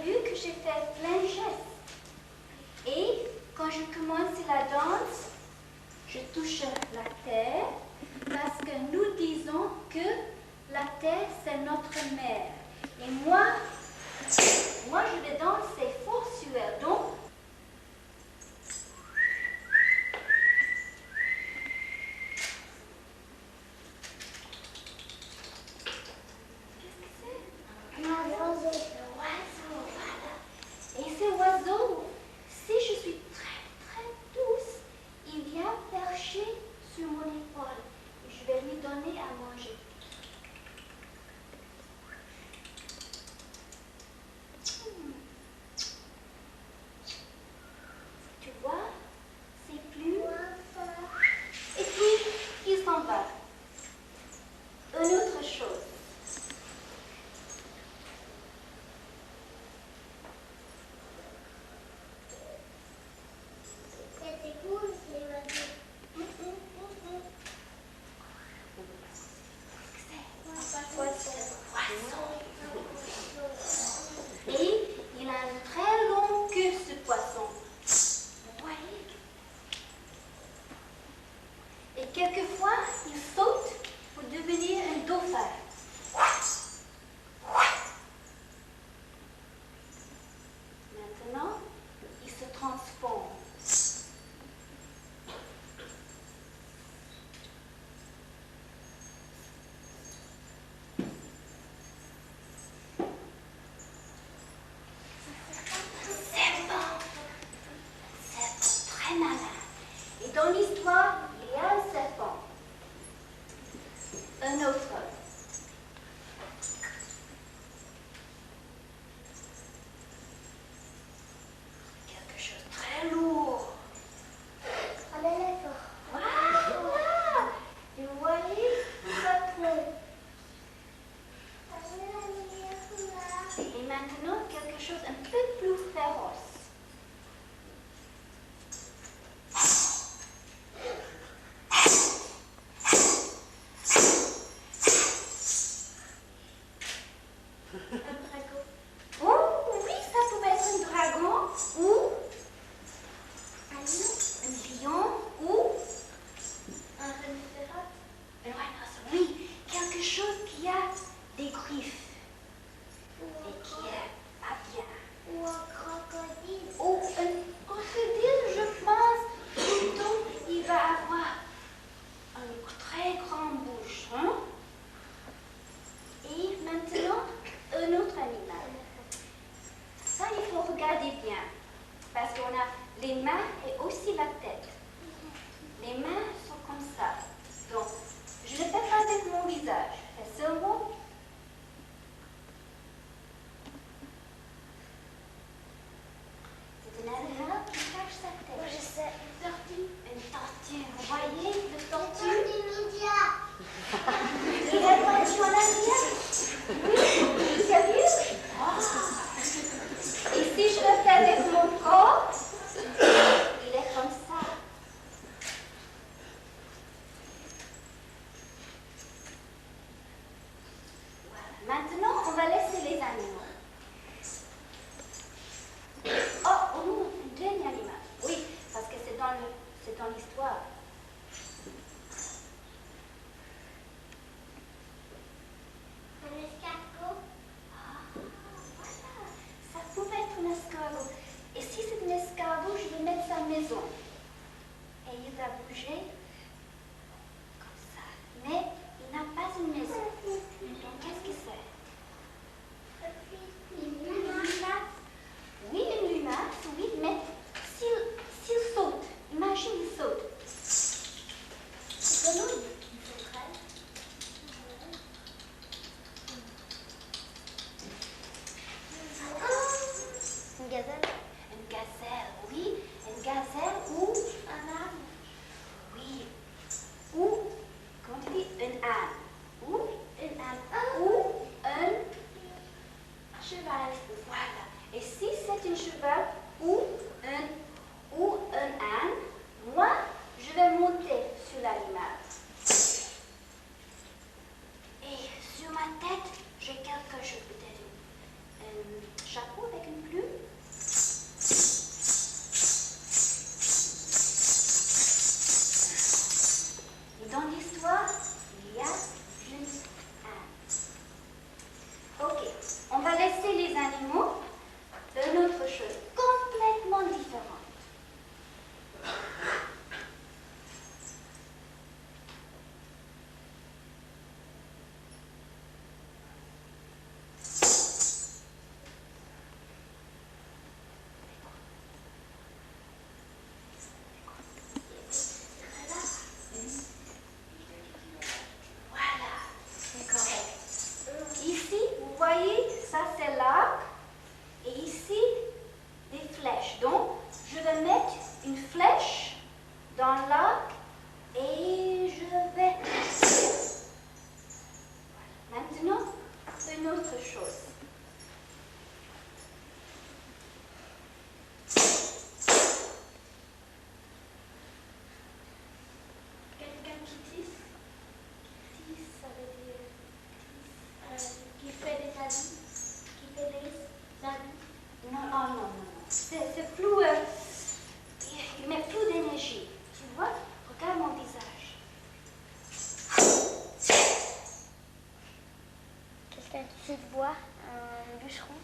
vu que j'ai fait plein de gestes. Et quand je commence la danse, je touche la terre parce que nous disons que la terre, c'est notre mère. Et moi, je vais danser fort sur elle. Donc, et ces oiseaux, si je suis très très douce, il vient percher sur mon épaule. Je vais lui donner à manger. Tu vois, c'est plus... Et puis, il s'en va. Une autre chose. Et il a une très longue queue, ce poisson. Vous voyez? Et quelquefois, il saute pour devenir un dauphin. Maintenant, il se transforme. Dans l'histoire, il y a un serpent. Un autre. Quelque chose de très lourd. Un éléphant. Voilà. Vous voyez, ça pleut. Et maintenant, quelque chose un peu plus féroce. Regardez bien, parce qu'on a les mains et aussi la tête. Les mains sont comme ça. Donc, je ne le fais pas avec mon visage, je fais seulement. C'est un animal qui cache sa tête. Oui, je sais. Une tortue. Une tortue. Vous voyez, le tortue. Il a tortue en arrière. Oui, sérieux? Et si je le fais avec mon corps, il est comme ça. Voilà. Maintenant, on va laisser les animaux. Oh, un dernier animal. Oui, parce que c'est dans l'histoire. Un escargot. Ça pouvait être un escargot. Et si c'est un escargot, je vais mettre sa maison. Et il va bouger comme ça. Mais il n'a pas une maison. Donc, qu'est-ce que c'est? Une limace. Oui, une limace, oui, mais s'il saute, imagine il saute. C'est grenouille. Il sauterait. Une gazelle. Une gazelle, oui, une gazelle ou Essayer de voir un bûcheron.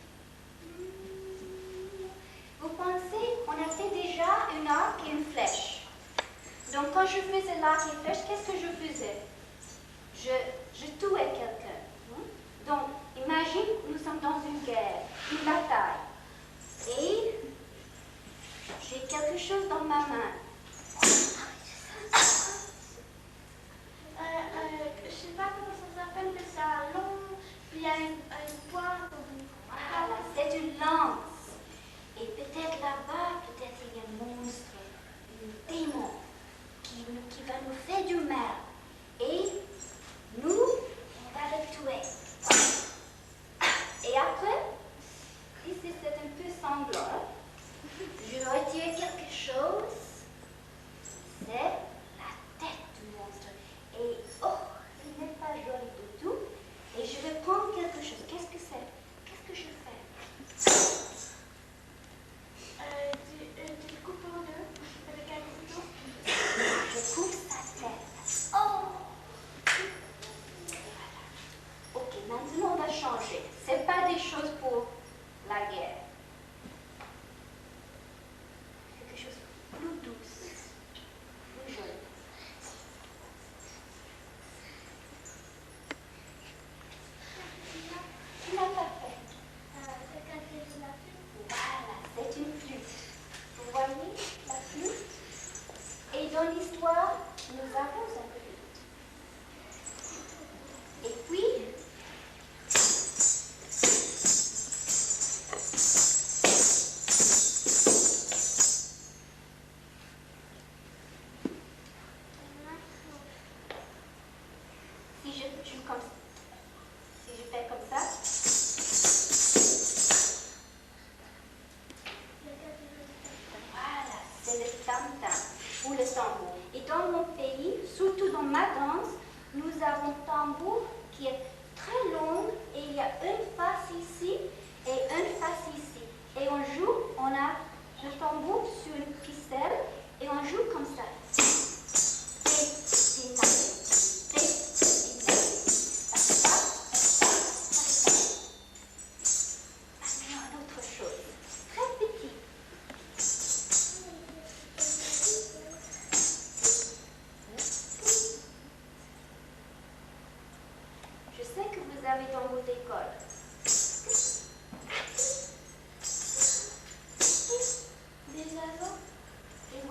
Vous pensez, on a fait déjà un arc et une flèche. Donc quand je faisais l'arc et flèche, qu'est-ce que je faisais? Je tuais quelqu'un. Donc, imagine, nous sommes dans une guerre, une bataille. Et j'ai quelque chose dans ma main. Je sais pas comment ça s'appelle, mais c'est long, puis il y a une pointe. Voilà, c'est une lance. Et peut-être là-bas, peut-être il y a un monstre, un démon qui va nous faire du mal. Et nous, on va le tuer. Et après, ici c'est un peu sanglant, je retire quelque chose. C'est la tête du monstre. Et oh, il n'est pas joli du tout. Et je vais prendre quelque chose. Qu'est-ce que c'est? Qu'est-ce que je fais? Tu le coupes en deux avec un couteau. Je coupe sa tête. Oh! Voilà. Ok, maintenant on va changer. C'est pas des choses pour la guerre. Quelque chose de plus douce, plus joli. Tu n'as pas fait. Voilà, c'est une flûte. Vous voyez la flûte? Et dans l'histoire, nous avons une flûte. Et puis, si je fais comme ça, voilà, c'est le tam-tam ou le tambour. Et dans mon pays, surtout dans ma danse, nous avons un tambour qui est très long et il y a une face ici et une face ici. Et on joue, on a le tambour sur une ficelle et on joue comme ça. Je sais que vous avez dans votre école. Des oiseaux. Des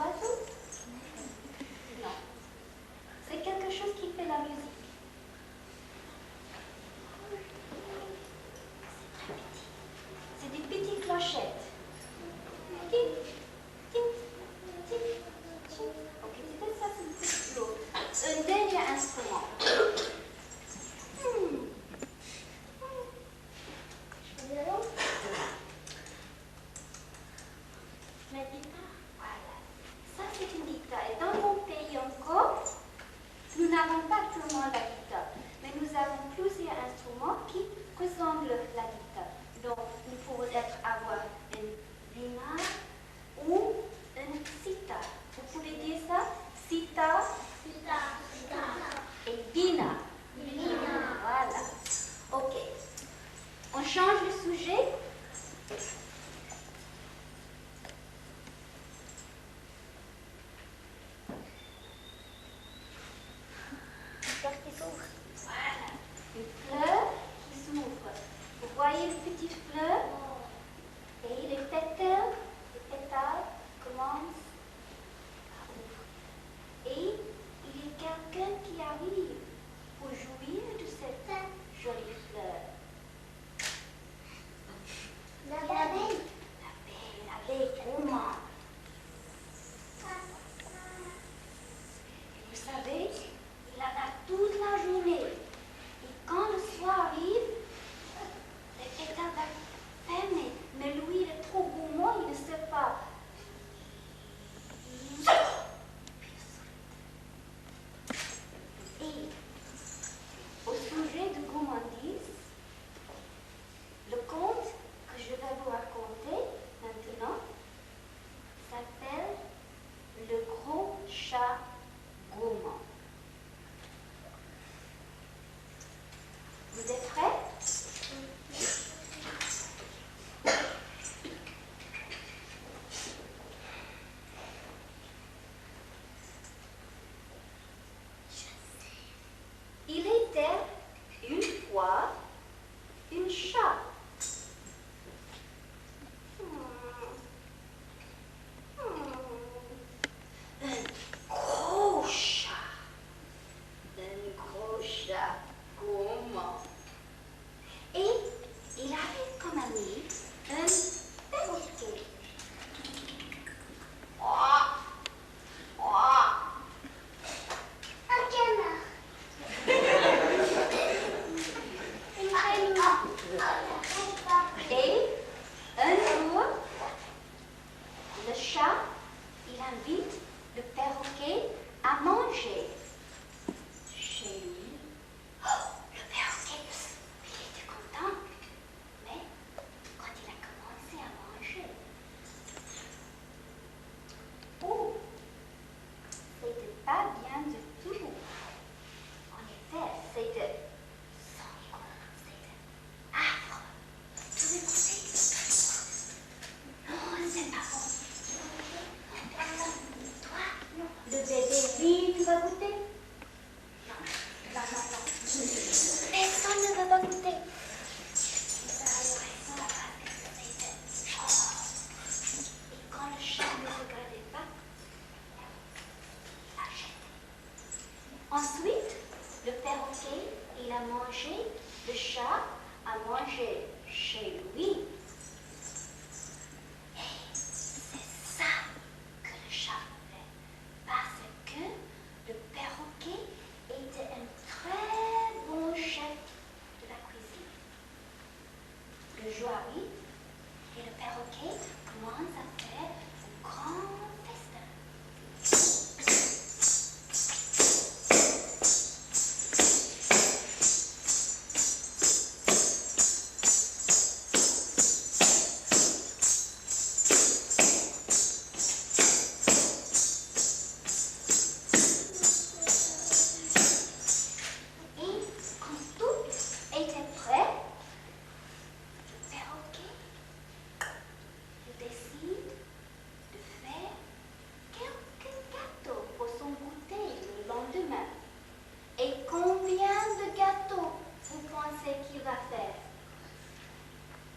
le perroquet a mangé. Chez lui, le perroquet, il était content. Mais quand il a commencé à manger, c'était pas bien du tout. En effet, c'était sanglant, c'était affreux. Vous pouvez goûter? Non, c'est pas bon. Toi, non. Le bébé, oui, tu vas goûter? Non, non, non, non. Personne ne va pas goûter. Et quand le chat ne regardait pas, il a jeté. Ensuite, le perroquet, il a mangé, le chat a mangé chez lui. Et c'est ça que le chat voulait, parce que le perroquet était un très bon chef de la cuisine. Le jour arrive et le perroquet commence à faire un grand festin.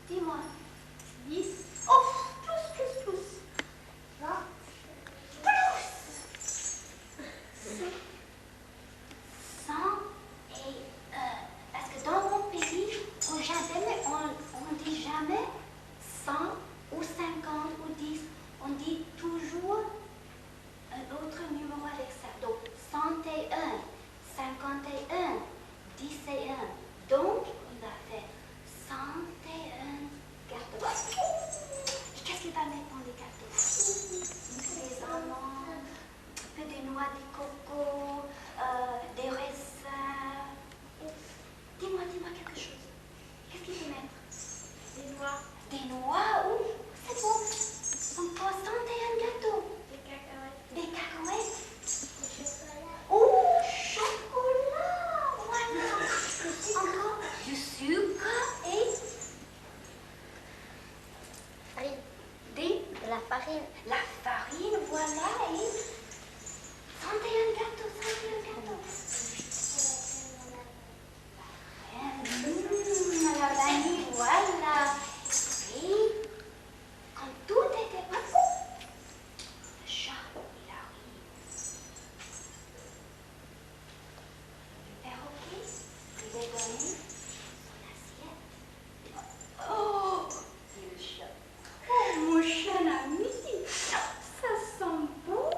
Dis-moi. 10. Oh, plus. 20. Plus. 101. Parce que dans mon pays, on dit jamais 100 ou 50 ou 10. On dit toujours un autre numéro avec ça. Donc, 101, 51, 11. Donc, il va faire 101 gâteaux. Et qu'est-ce qu'il va mettre dans les gâteaux? Des amandes, un peu des noix de coco, des raisins. Dis-moi quelque chose. Qu'est-ce qu'il veut mettre? Des noix. Des noix? Oh, c'est bon. Encore 101 gâteaux. Des cacahuètes. Des cacahuètes. Du chocolat. Oh, chocolat. Voilà. Encore du sucre et De la farine. la farine, voilà, et 101 gâteaux, 101 gâteaux. Alors, Dani, voilà. Et quand tout était prêt, le chat, il arrive. Le perroquet lui a donné son assiette. Oh, dit le chat. Oh, mon cher ami, ça sent bon.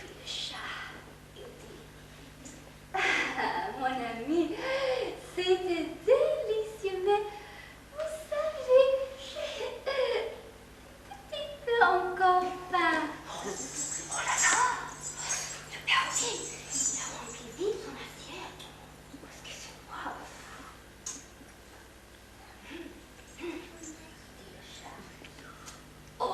Le chat, il dit, ah, mon ami, c'était délicieux, mais vous savez, j'ai un petit peu encore faim. Oh là là, le perroquet, il a rempli vite son assiette. Excusez-moi. Dit le chat. Oh.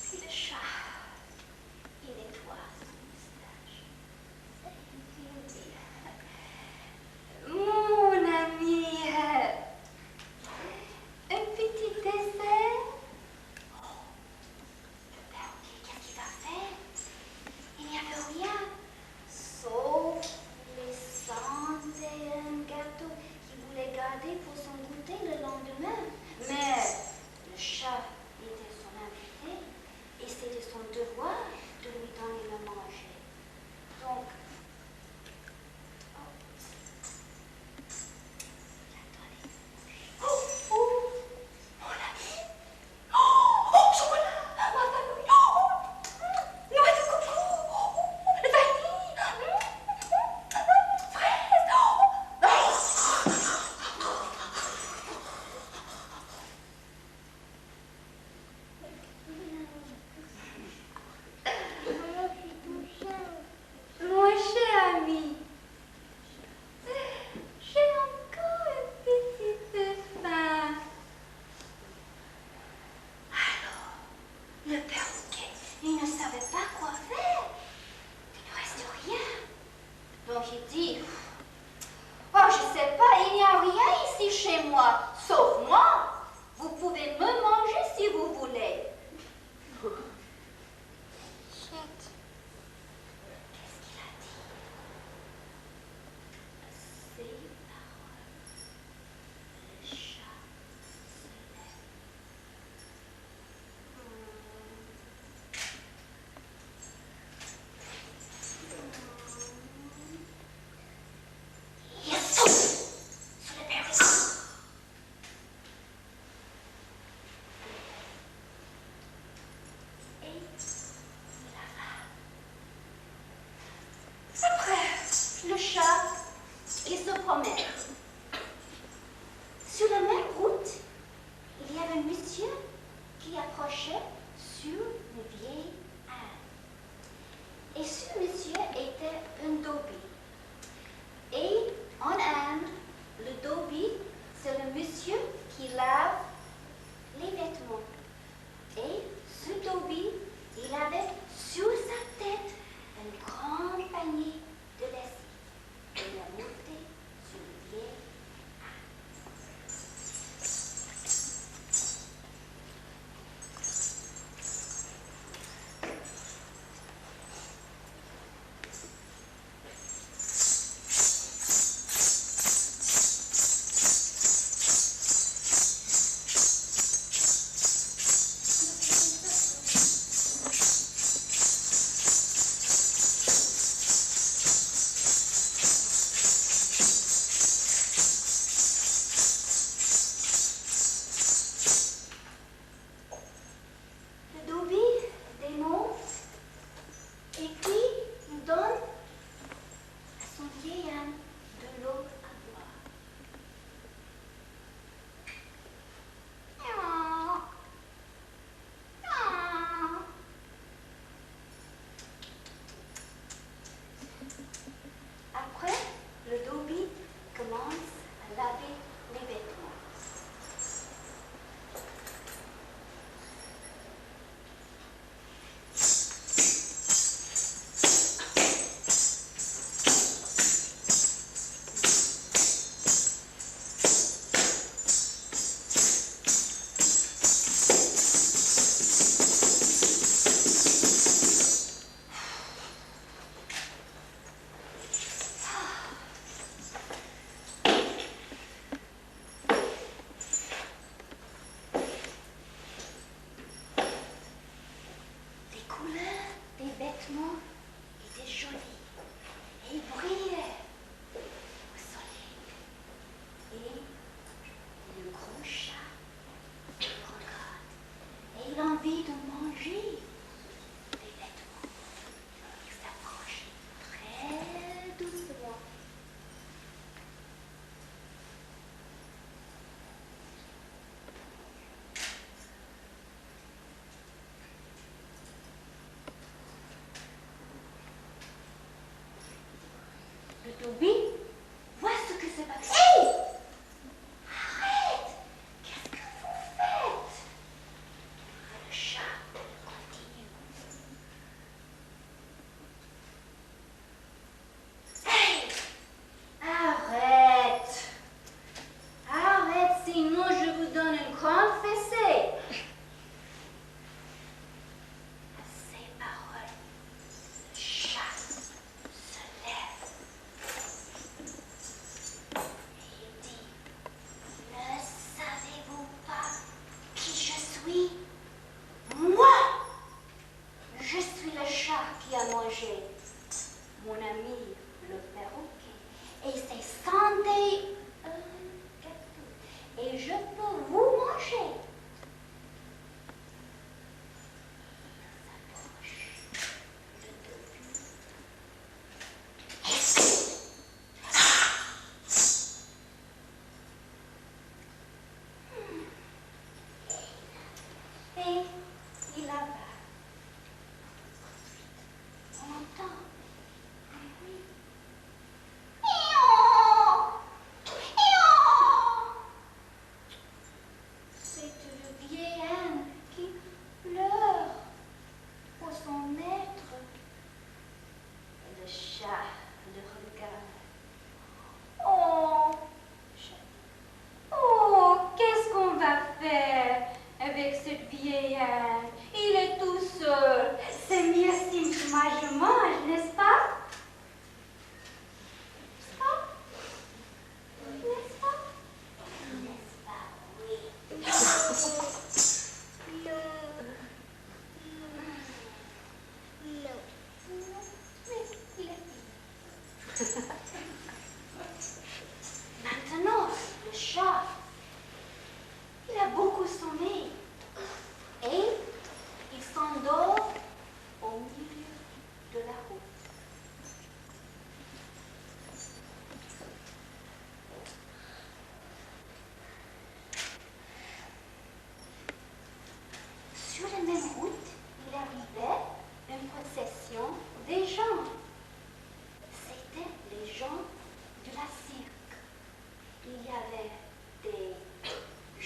Puis le chat, il nettoie son moustache. Il dit, mon ami, un petit dessert. Oh, le perroquet, qu'est-ce qu'il va faire? Il n'y avait rien, sauf les 101 gâteaux qu'il voulait garder pour son goûter le lendemain. Mais le chat était son invité et c'était son devoir de lui donner le manger. Donc, oh, il a donné pas, sauf moi. Vous pouvez me manger si vous voulez. Chut. Qu'est-ce qu'il a dit? Ces paroles. Le chat se lève. Il saute sur le perroquet. Et il avale. Après, le chat, il se promène. Sur la même route, il y avait un monsieur qui approchait sur une vieille âne. Et ce monsieur était un dobie. Et en Inde, le dobie, c'est le monsieur qui lave les vêtements. Et ce dobie, il avait sur sa tête un grand panier de lessive. Il a monté sur le vieil âne. Le dobie démonte et puis il donne à son vieil âne de l'eau à boire. Miaou. Miaou. Après, le dobie commence à laver les vêtements. Les couleurs des vêtements étaient jolies et ils brillaient au soleil. Et le gros chat le regarde et il a envie de manger des vêtements. Il s'approche très doucement. Le dobie voit ce que se passe. Hey! Arrête! Qu'est-ce que vous faites? Le chat continue.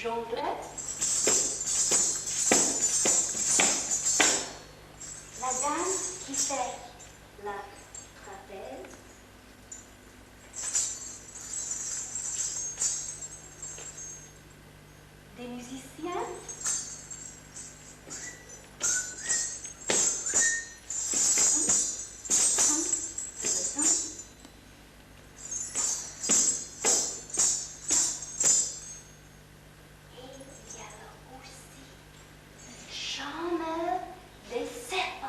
jonglette, la dame qui fait la trapèze, des musiciens, des serpents.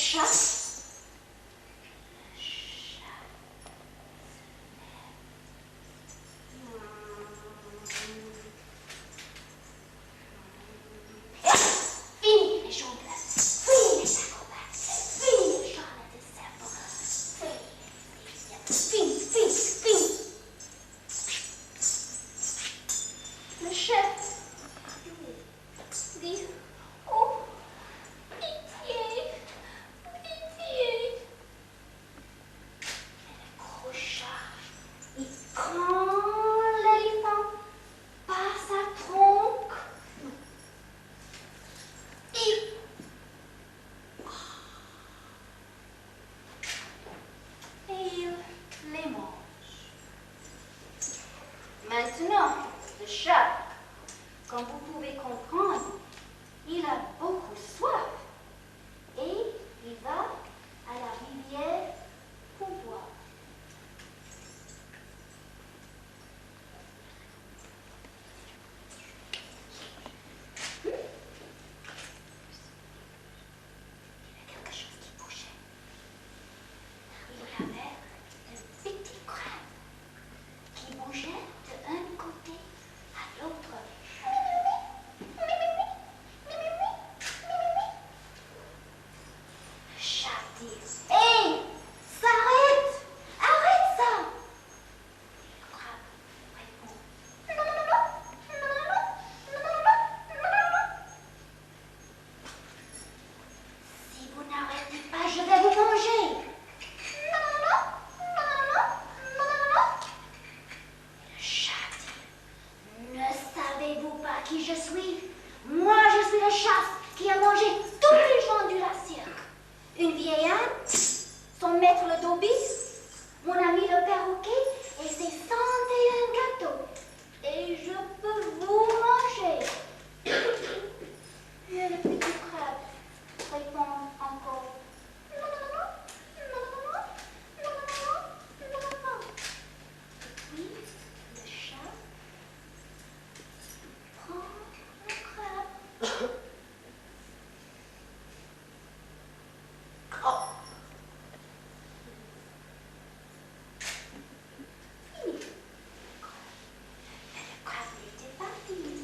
chat. Fini les jongles, fini les acrobates, fini les charles de serpents, fini. Le chef dit, oh, pitié. Elle accrocha et quand l'éléphant par sa tronque, il les mange. Maintenant, le chat, comme vous pouvez comprendre, il a beaucoup soif et il va à la rivière pour boire. Il y avait quelque chose qui bougeait. Il y avait un petit crabe qui bougeait d'un côté à l'autre. Le chat dit, hé, s'arrête, arrête ça. Le crabe répond, si vous n'arrêtez pas, je vais vous manger. Le chat dit, ne savez-vous pas qui je suis? Moi, je suis le chat qui a mangé tous les gens du la cirque. Une vieille âne, son maître le dobis, mon ami le perroquet et ses 101 gâteaux. Et je peux vous manger. Et le petit crabe répond encore. Et puis, le chat prend le crabe. Fini. Mais le crabe n'était pas fini.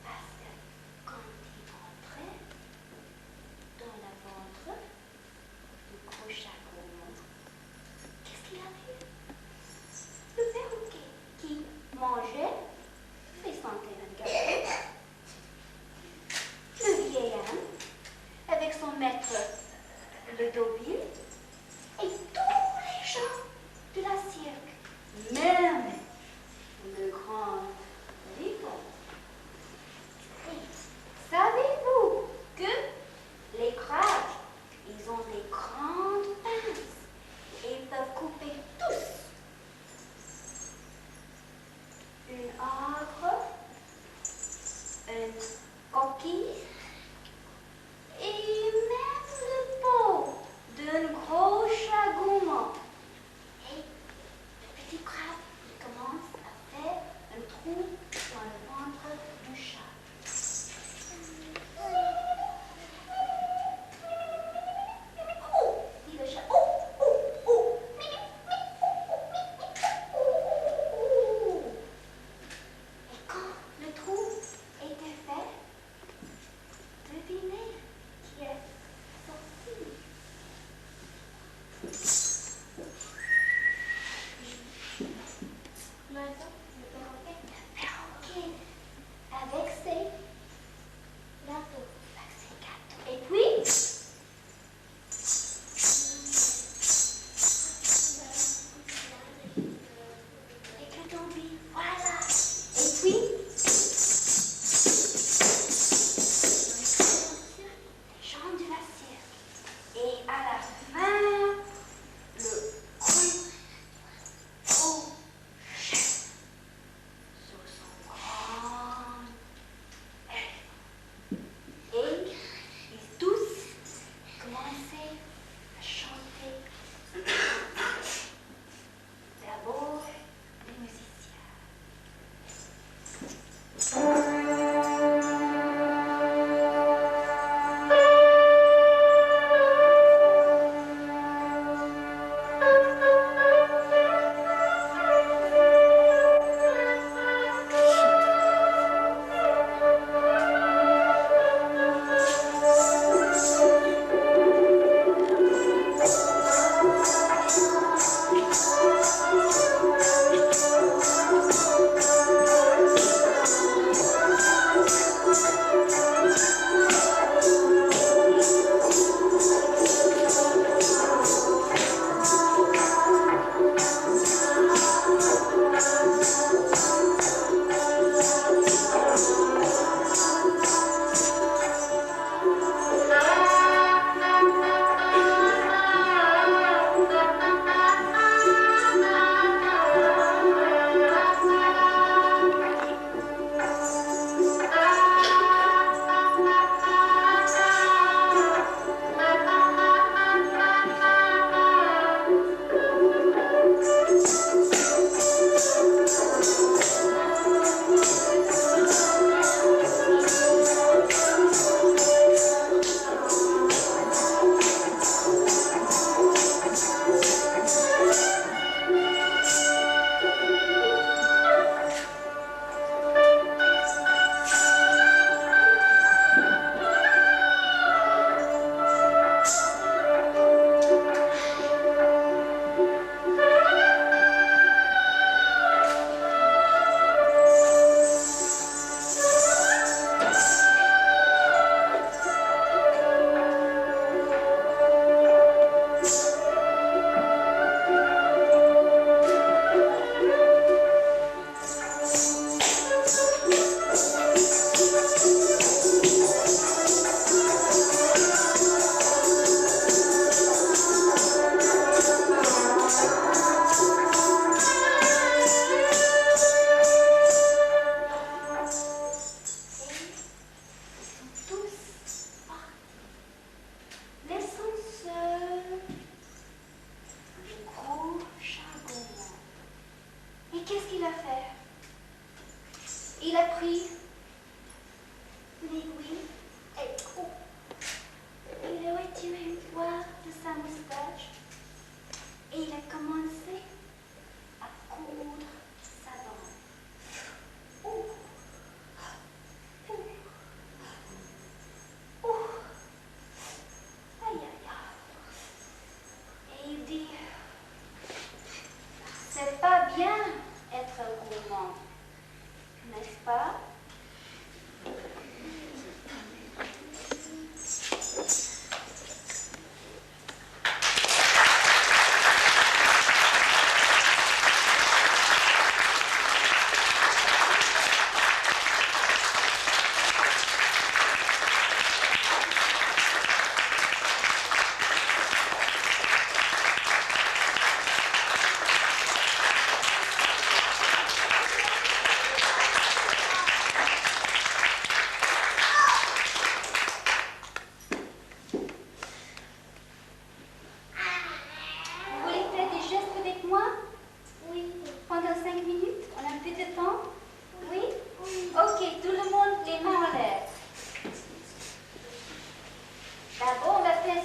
Parce que quand il rentrait dans le ventre du gros chat gourmand, qu'est-ce qu'il a vu? Le perroquet qui mangeait ses 101 gâteaux. Le vieil âne avec son maître le dobile et tous les gens de la cirque, même le grand éléphant. Et savez-vous que les crabes, ils ont des grandes pinces et ils peuvent couper tous une arbre, une coquille et même le pot d'un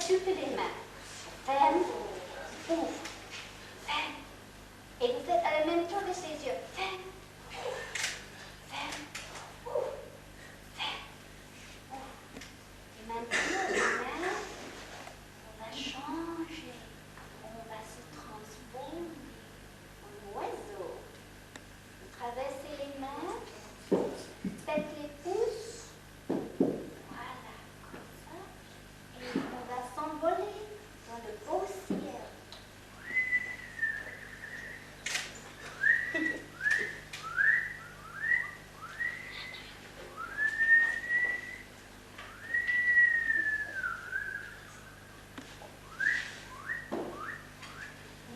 occupe les mains. Ferme, ouvre, ferme. Et vous faites à la même temps avec les yeux. Ferme, ouvre, ferme, ouvre, ferme, ouvre. Et maintenant, les mains, on va changer. On va se transformer en oiseau. Vous traversez les mains, faites les pouces. Voilà, comme ça. Et on va s'envoler dans le beau ciel.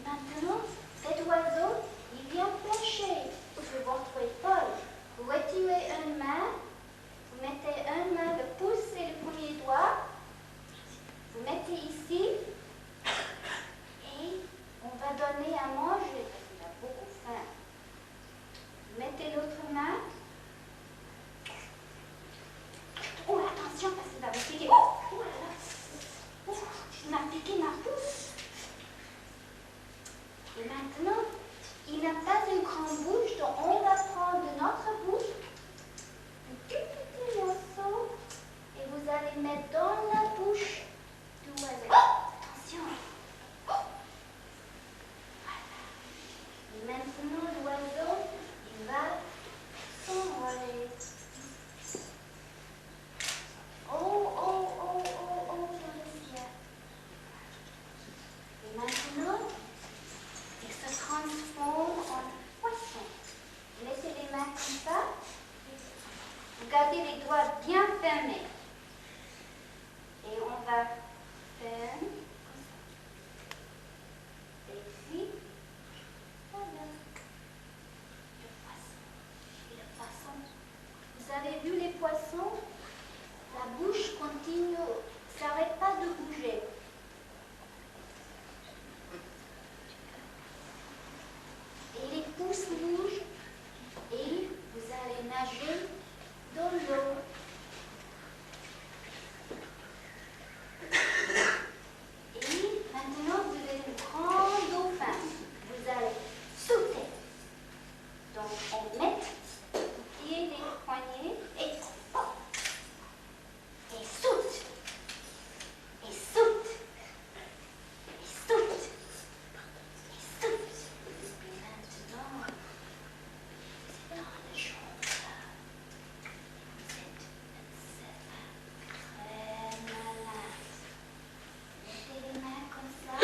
Maintenant, cet oiseau, il vient pêcher sur votre épaule. Vous retirez une main, vous mettez une main, le pouce et le premier doigt. Vous mettez ici et on va donner à manger parce qu'il a beaucoup faim. Vous mettez l'autre main. Oh, attention parce qu'il va vous piquer. Oh là là. Oh, il m'a piqué ma pouce. Et maintenant, il n'a pas une grande bouche, donc on va prendre de notre bouche un tout petit morceau et vous allez mettre dans la bouche du oiseau. Attention! Voilà. Et maintenant, l'oiseau, il va s'envoler. Oh, oh, oh, oh, oh, dans le ciel. Et maintenant, il se transforme en poisson. Vous laissez les mains comme ça. Vous gardez les doigts bien fermés. Et on va faire comme ça. Et puis, voilà. Le poisson. Et le poisson. Vous avez vu les poissons? La bouche continue, ne s'arrête pas de bouger. Et les pouces bougent et vous allez nager dans l'eau. Et maintenant, vous avez une grande dauphin. Vous allez sauter. Donc, on met les pieds, les poignets et hop. Et saute. Et saute. Et saute. Et saute. Et maintenant, c'est dans le champ là. Vous êtes très malin. Mettez les mains comme ça.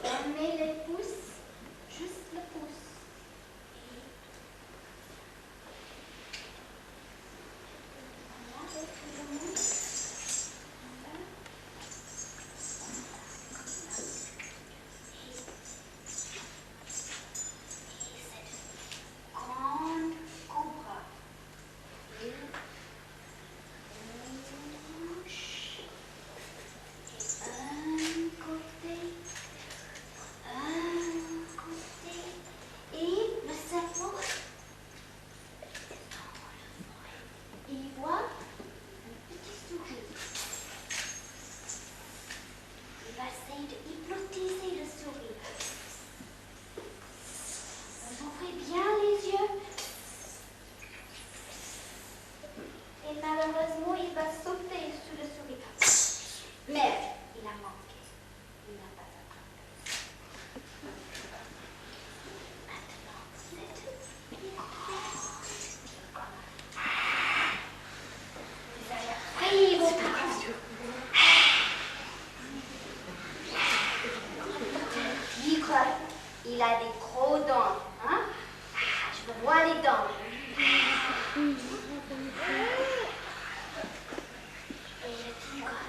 Fermez les pouces. Juste le pouce. Et voilà, avec le monde. Voilà. Et cette grande cobra. Et bouche. Et un côté. Et le serpent. Et il voit un petit souris. Il va essayer de hypnotiser le souris. Vous ouvrez bien les yeux. Et malheureusement, il va sauter sur le souris. Mais il a manqué. Il n'a pas attrapé. Maintenant, vous êtes vous allez frayer votre corps. Le tigre, il a des gros dents. Hein? Je veux voir les dents. Et le tigre.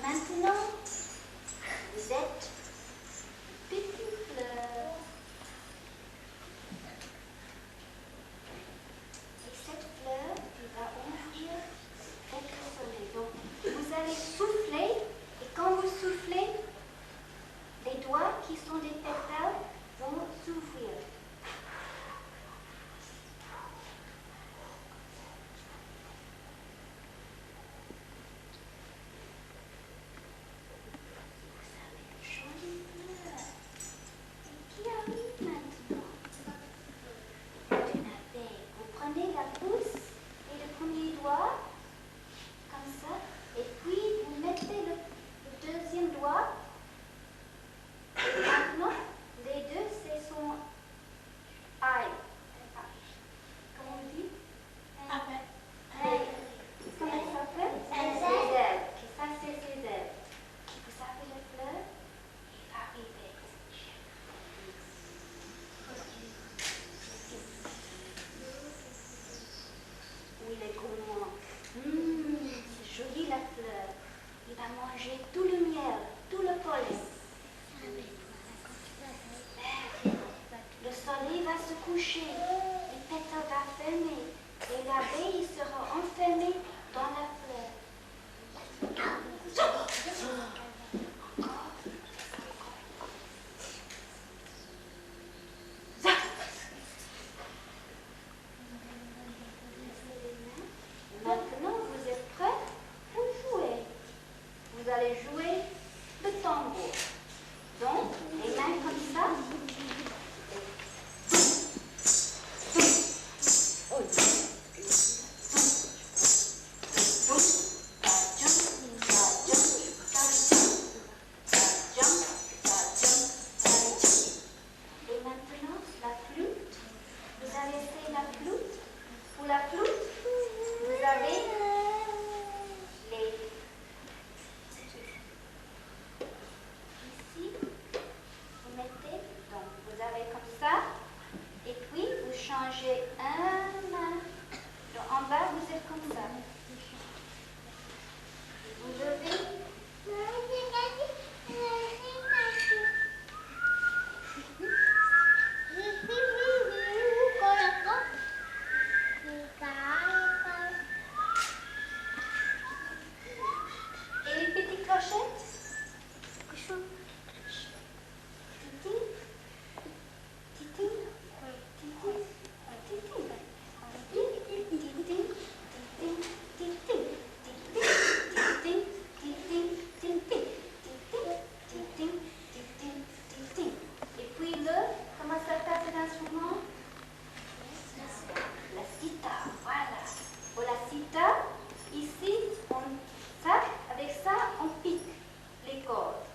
Maintenant, vous êtes toucher, les pétales vont fermer et l'abeille sera enfermée dans la fleur. Maintenant, vous êtes prêts pour jouer. Vous allez jouer le tambour. Donc, les mains comme ça. Et maintenant, la flûte. Vous allez essayer la flûte. Pour la flûte, vous avez les... Ici, vous mettez, donc vous avez comme ça, et puis vous changez un main. Donc, en bas, vous êtes comme ça. Et vous levez. Et les petites clochettes. Titing. Titing. Titing. Titing. Et puis comment ça s'appelle cet instrument? La sitar, voilà. Pour la sitar, ici, avec ça, on pique les cordes.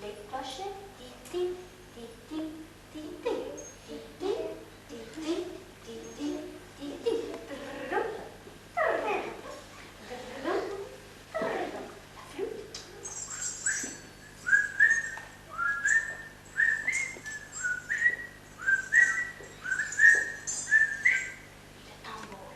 Les clochettes, titing, titing, titing, titing, titing, titing, titing. La flûte. Le tambour.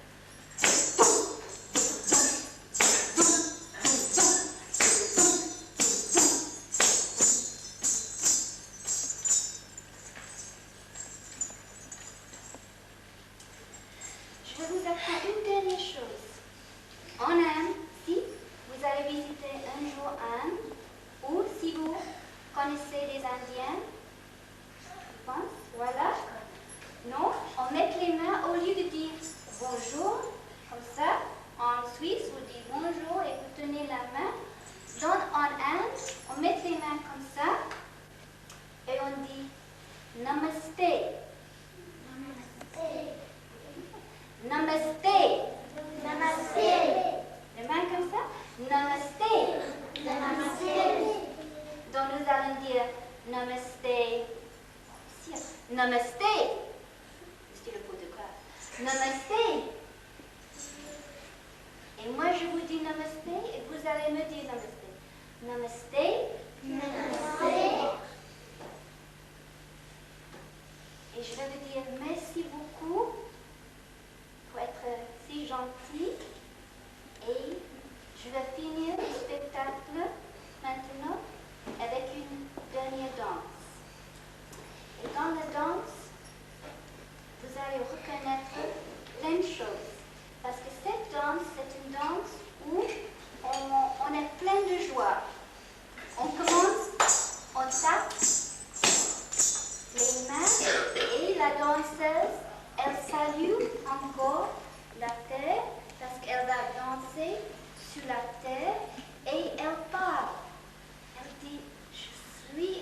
Je vais vous apprendre une dernière chose. En Inde, si vous allez visiter un jour Inde, ou si vous connaissez des Indiens, je pense, voilà. Non, on met les mains au lieu de dire bonjour, comme ça. En Suisse, vous dites bonjour et vous tenez la main. Donc en Inde, on met les mains comme ça et on dit namaste. Namaste. Namaste. Les mains comme ça. Namaste. Namaste. Donc nous allons dire namaste. Namaste. C'est le photographe. Namaste. Et moi je vous dis namaste et vous allez me dire namaste. Namaste. Namaste. Et je vais vous dire merci beaucoup pour être si gentil. Et je vais finir le spectacle maintenant avec une dernière danse. Et dans la danse, vous allez reconnaître plein de choses. Parce que cette danse, c'est une danse où on est plein de joie. On commence, on tape les mains et la danseuse, elle salue encore la terre parce qu'elle va danser sur la terre et elle parle. Elle dit, je suis